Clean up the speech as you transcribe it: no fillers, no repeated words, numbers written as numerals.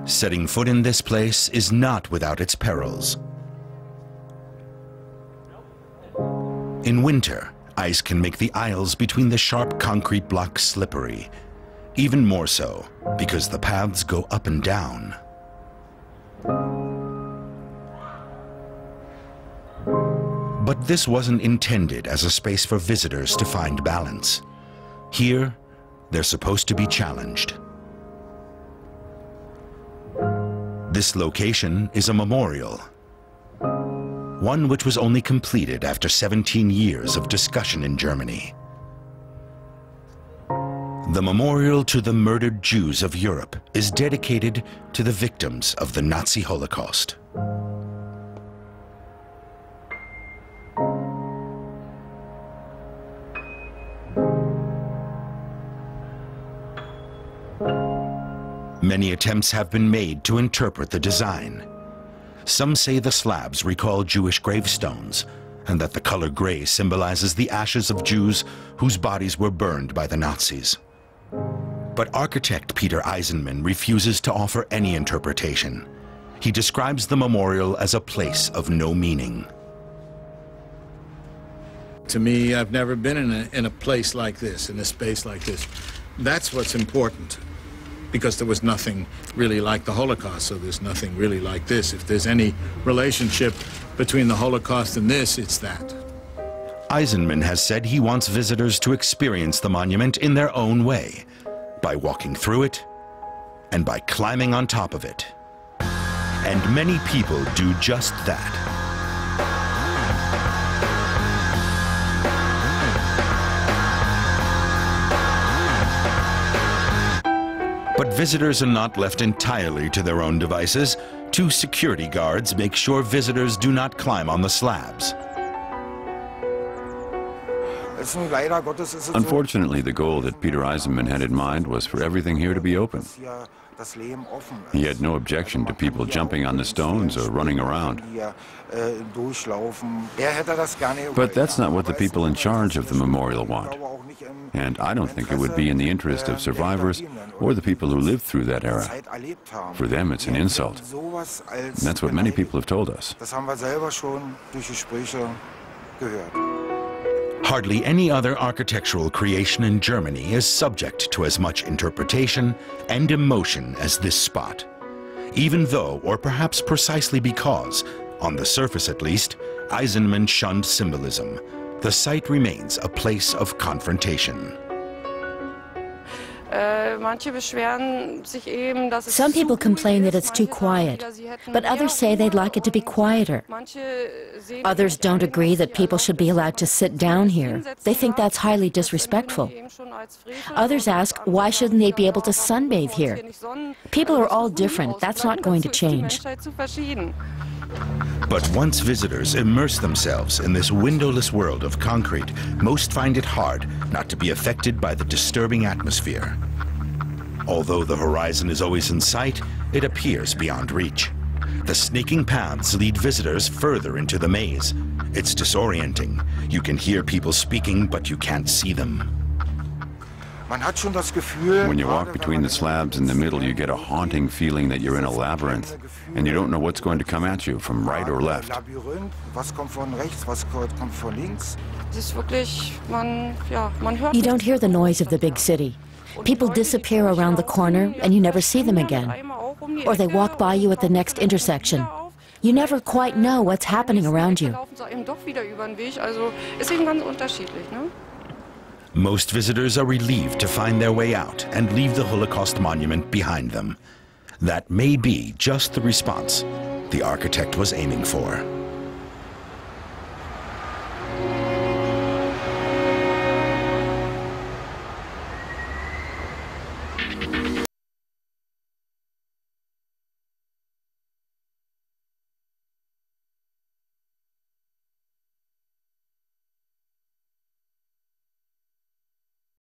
Setting foot in this place is not without its perils. In winter, ice can make the aisles between the sharp concrete blocks slippery, even more so because the paths go up and down. But this wasn't intended as a space for visitors to find balance. Here, they're supposed to be challenged. This location is a memorial, one which was only completed after 17 years of discussion in Germany. The memorial to the murdered Jews of Europe is dedicated to the victims of the Nazi Holocaust. Many attempts have been made to interpret the design. Some say the slabs recall Jewish gravestones, and that the color gray symbolizes the ashes of Jews whose bodies were burned by the Nazis. But architect Peter Eisenman refuses to offer any interpretation. He describes the memorial as a place of no meaning. To me, I've never been in a place like this, in a space like this. That's what's important. Because there was nothing really like the Holocaust, so there's nothing really like this. If there's any relationship between the Holocaust and this, it's that. Eisenman has said he wants visitors to experience the monument in their own way, by walking through it and by climbing on top of it. And many people do just that. But visitors are not left entirely to their own devices. 2 security guards make sure visitors do not climb on the slabs. Unfortunately, the goal that Peter Eisenman had in mind was for everything here to be open. He had no objection to people jumping on the stones or running around. But that's not what the people in charge of the memorial want. And I don't think it would be in the interest of survivors or the people who lived through that era. For them, it's an insult. And that's what many people have told us. Hardly any other architectural creation in Germany is subject to as much interpretation and emotion as this spot. Even though, or perhaps precisely because, on the surface at least, Eisenman shunned symbolism, the site remains a place of confrontation. Some people complain that it's too quiet, but others say they'd like it to be quieter. Others don't agree that people should be allowed to sit down here. They think that's highly disrespectful. Others ask, why shouldn't they be able to sunbathe here? People are all different. That's not going to change. But once visitors immerse themselves in this windowless world of concrete, most find it hard not to be affected by the disturbing atmosphere. Although the horizon is always in sight, it appears beyond reach. The snaking paths lead visitors further into the maze. It's disorienting. You can hear people speaking, but you can't see them. When you walk between the slabs in the middle, you get a haunting feeling that you're in a labyrinth, and you don't know what's going to come at you from right or left. You don't hear the noise of the big city. People disappear around the corner, and you never see them again. Or they walk by you at the next intersection. You never quite know what's happening around you. Most visitors are relieved to find their way out and leave the Holocaust monument behind them. That may be just the response the architect was aiming for.